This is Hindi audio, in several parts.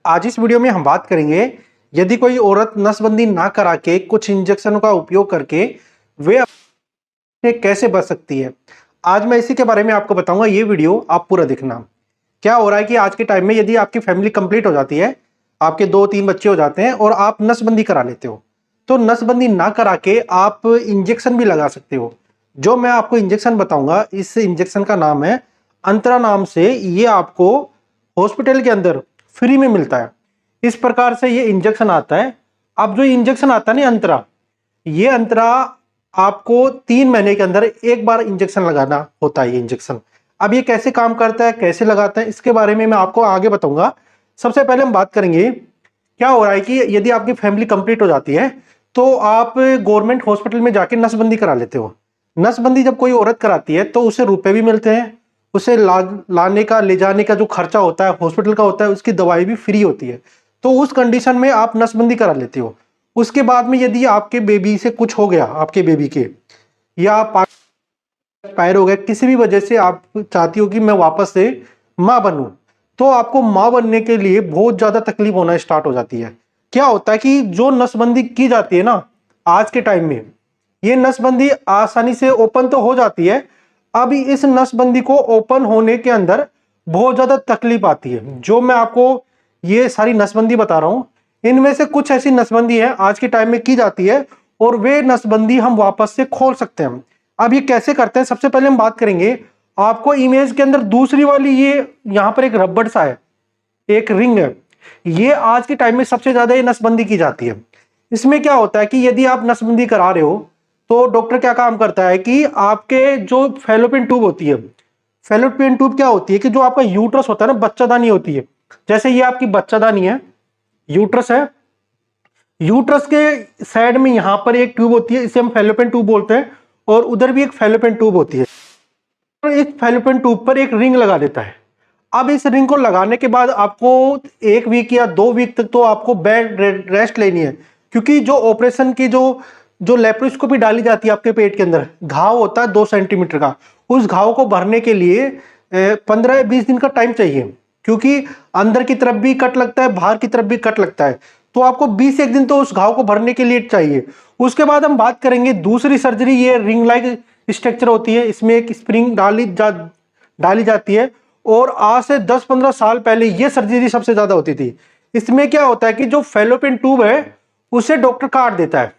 आज इस वीडियो में हम बात करेंगे यदि कोई औरत नसबंदी ना करा के कुछ इंजेक्शनों का उपयोग करके वे अपने कैसे बच सकती है। आज मैं इसी के बारे में आपको बताऊंगा। ये वीडियो आप पूरा देखना। क्या हो रहा है कि आज के टाइम में यदि आपकी फैमिली कंप्लीट हो जाती है, आपके 2-3 बच्चे हो जाते हैं और आप नसबंदी करा लेते हो, तो नसबंदी ना करा के आप इंजेक्शन भी लगा सकते हो। जो मैं आपको इंजेक्शन बताऊंगा, इस इंजेक्शन का नाम है अंतरा नाम से। ये आपको हॉस्पिटल के अंदर फ्री में मिलता है। इस प्रकार से ये इंजेक्शन आता है। अब जो इंजेक्शन आता है ना अंतरा, ये अंतरा आपको 3 महीने के अंदर एक बार इंजेक्शन लगाना होता है। ये इंजेक्शन अब ये कैसे काम करता है, कैसे लगाते हैं, इसके बारे में मैं आपको आगे बताऊंगा। सबसे पहले हम बात करेंगे क्या हो रहा है कि यदि आपकी फैमिली कंप्लीट हो जाती है तो आप गवर्नमेंट हॉस्पिटल में जाके नसबंदी करा लेते हो। नसबंदी जब कोई औरत कराती है तो उसे रुपए भी मिलते हैं, उसे लाने का ले जाने का जो खर्चा होता है हॉस्पिटल का होता है, उसकी दवाई भी फ्री होती है। तो उस कंडीशन में आप नसबंदी करा लेते हो। उसके बाद में यदि आपके बेबी से कुछ हो गया, आपके बेबी के या एक्सपायर हो गया, किसी भी वजह से आप चाहती हो कि मैं वापस से माँ बनूं, तो आपको माँ बनने के लिए बहुत ज्यादा तकलीफ होना स्टार्ट हो जाती है। क्या होता है कि जो नसबंदी की जाती है ना आज के टाइम में, ये नसबंदी आसानी से ओपन तो हो जाती है। अभी इस नसबंदी को ओपन होने के अंदर बहुत ज्यादा तकलीफ आती है। जो मैं आपको ये सारी नसबंदी बता रहा हूं, इनमें से कुछ ऐसी नसबंदी है आज के टाइम में की जाती है और वे नसबंदी हम वापस से खोल सकते हैं। अब ये कैसे करते हैं, सबसे पहले हम बात करेंगे। आपको इमेज के अंदर दूसरी वाली ये यहां पर एक रबड़ सा है, एक रिंग है। ये आज के टाइम में सबसे ज्यादा ये नसबंदी की जाती है। इसमें क्या होता है कि यदि आप नसबंदी करा रहे हो तो डॉक्टर क्या काम करता है कि आपके जो फैलोपियन ट्यूब होती है, फैलोपियन ट्यूब क्या होती है कि जो आपका यूट्रस होता है ना, बच्चादानी होती है। जैसे ये आपकी बच्चादानी है, यूट्रस है। यूट्रस के साइड में यहां पर एक ट्यूब होती है, इसे हम फैलोपियन ट्यूब बोलते हैं, और उधर भी एक फैलोपियन ट्यूब होती है। तो इस फैलोपियन ट्यूब पर एक रिंग लगा देता है। अब इस रिंग को लगाने के बाद आपको 1 वीक या 2 वीक तक तो आपको बेड रेस्ट लेनी है, क्योंकि जो ऑपरेशन की जो लेप्रोस्कोपी डाली जाती है आपके पेट के अंदर, घाव होता है 2 सेंटीमीटर का, उस घाव को भरने के लिए 15 या 20 दिन का टाइम चाहिए, क्योंकि अंदर की तरफ भी कट लगता है, बाहर की तरफ भी कट लगता है। तो आपको 20-1 दिन तो उस घाव को भरने के लिए चाहिए। उसके बाद हम बात करेंगे दूसरी सर्जरी। ये रिंग लाइक स्ट्रक्चर होती है, इसमें एक स्प्रिंग डाली जाती है, और आज से 10-15 साल पहले ये सर्जरी सबसे ज्यादा होती थी। इसमें क्या होता है कि जो फैलोपियन ट्यूब है उसे डॉक्टर काट देता है,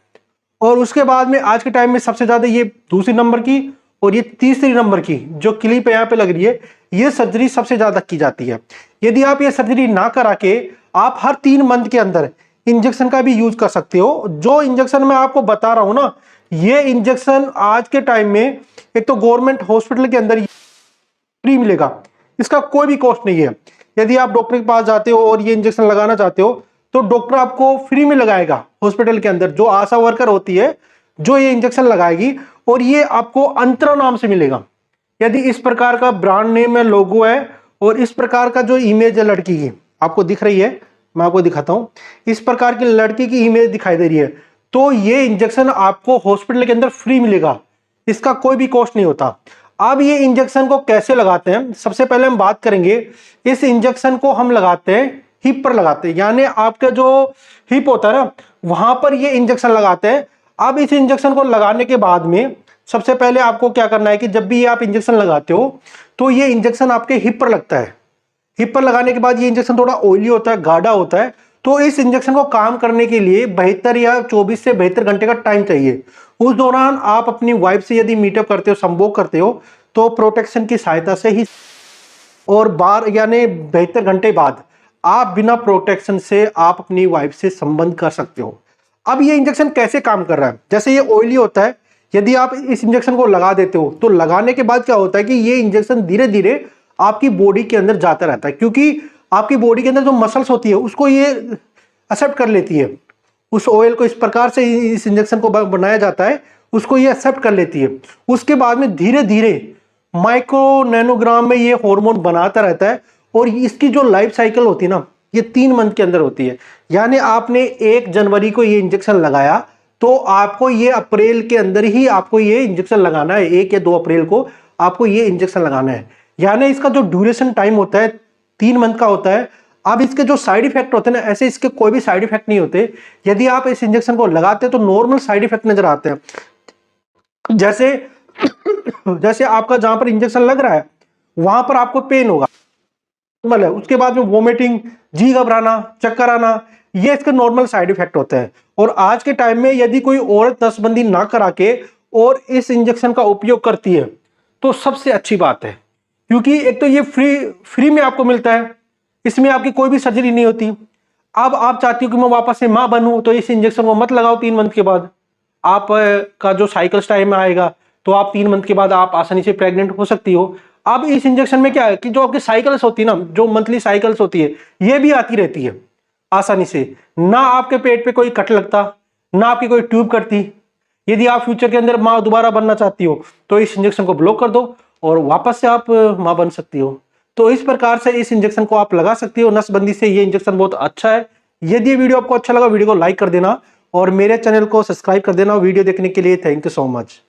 और उसके बाद में आज के टाइम में सबसे ज्यादा ये दूसरी नंबर की और ये तीसरी नंबर की जो क्लिप यहाँ पे लग रही है, ये सर्जरी सबसे ज्यादा की जाती है। यदि आप ये सर्जरी ना करा के आप हर 3 मंथ के अंदर इंजेक्शन का भी यूज कर सकते हो। जो इंजेक्शन मैं आपको बता रहा हूं ना, ये इंजेक्शन आज के टाइम में एक तो गवर्नमेंट हॉस्पिटल के अंदर फ्री मिलेगा, इसका कोई भी कॉस्ट नहीं है। यदि आप डॉक्टर के पास जाते हो और ये इंजेक्शन लगाना चाहते हो तो डॉक्टर आपको फ्री में लगाएगा। हॉस्पिटल के अंदर जो आशा वर्कर होती है जो ये इंजेक्शन लगाएगी, और ये आपको अंतरा नाम से मिलेगा। यदि इस प्रकार का ब्रांड नेम है, लोगो है, और इस प्रकार का जो इमेज है लड़की की आपको दिख रही है, मैं आपको दिखाता हूं। इस प्रकार की लड़की की इमेज दिखाई दे रही है, तो ये इंजेक्शन आपको हॉस्पिटल के अंदर फ्री मिलेगा, इसका कोई भी कॉस्ट नहीं होता। अब ये इंजेक्शन को कैसे लगाते हैं, सबसे पहले हम बात करेंगे। इस इंजेक्शन को हम लगाते हैं हिप पर लगाते हैं, यानी आपका जो हिप होता है ना, वहां पर ये इंजेक्शन लगाते हैं। अब इस इंजेक्शन को लगाने के बाद में सबसे पहले आपको क्या करना है कि जब भी आप इंजेक्शन लगाते हो तो ये इंजेक्शन आपके हिप पर लगता है। हिप पर लगाने के बाद ये इंजेक्शन थोड़ा ऑयली होता है, गाढ़ा होता है, तो इस इंजेक्शन को काम करने के लिए 72 या 24 से 72 घंटे का टाइम चाहिए। उस दौरान आप अपनी वाइफ से यदि मीटअप करते हो, संभोग करते हो, तो प्रोटेक्शन की सहायता से ही, और बार यानी 72 घंटे बाद आप बिना प्रोटेक्शन से आप अपनी वाइफ से संबंध कर सकते हो। अब ये इंजेक्शन कैसे काम कर रहा है, जैसे ये ऑयली होता है, यदि आप इस इंजेक्शन को लगा देते हो तो लगाने के बाद क्या होता है कि ये इंजेक्शन धीरे धीरे आपकी बॉडी के अंदर जाता रहता है, क्योंकि आपकी बॉडी के अंदर जो मसल्स होती है उसको ये एक्सेप्ट कर लेती है। उस ऑयल को इस प्रकार से इस इंजेक्शन को बनाया जाता है, उसको ये एक्सेप्ट कर लेती है। उसके बाद में धीरे धीरे माइक्रो नैनोग्राम में ये हार्मोन बनाता रहता है, और इसकी जो लाइफ साइकिल होती है ना, ये 3 मंथ के अंदर होती है। यानी आपने 1 जनवरी को ये इंजेक्शन लगाया तो आपको ये अप्रैल के अंदर ही आपको ये इंजेक्शन लगाना है, 1 या 2 अप्रैल को आपको ये इंजेक्शन लगाना है। यानी इसका जो ड्यूरेशन टाइम होता है 3 मंथ का होता है। अब इसके जो साइड इफेक्ट होते हैं ना, ऐसे इसके कोई भी साइड इफेक्ट नहीं होते। यदि आप इस इंजेक्शन को लगाते हैं तो नॉर्मल साइड इफेक्ट नजर आते हैं। जैसे जैसे आपका जहां पर इंजेक्शन लग रहा है वहां पर आपको पेन होगा, मतलब उसके बाद में वोमिटिंग, जी घबराना, चक्कर आना, ये इसके नॉर्मल साइड इफेक्ट होते हैं। और आज के टाइम में यदि कोई औरत नसबंदी ना करा के और इस इंजेक्शन का उपयोग करती है तो सबसे अच्छी बात है, क्योंकि एक तो ये फ्री में आपको मिलता है, इसमें आपकी कोई भी सर्जरी नहीं होती। अब आप चाहती हो कि मैं वापस से मां बनूं तो इस इंजेक्शन को मत लगाओ 3 मंथ के बाद। आप का जो साइकिल्स टाइम आएगा तो आप 3 मंथ के बाद आप आसानी से प्रेग्नेंट हो सकती हो। अब इस इंजेक्शन में क्या है कि जो आपकी साइकिल्स होती है ना, जो मंथली साइकिल्स होती है, ये भी आती रहती है आसानी से। ना आपके पेट पे कोई कट लगता, ना आपकी कोई ट्यूब कटती। यदि आप फ्यूचर के अंदर मां दोबारा बनना चाहती हो तो इस इंजेक्शन को ब्लॉक कर दो और वापस से आप मां बन सकती हो। तो इस प्रकार से इस इंजेक्शन को आप लगा सकती हो नसबंदी से। ये इंजेक्शन बहुत अच्छा है। यदि ये वीडियो आपको अच्छा लगा, वीडियो को लाइक कर देना और मेरे चैनल को सब्सक्राइब कर देना। वीडियो देखने के लिए थैंक यू सो मच।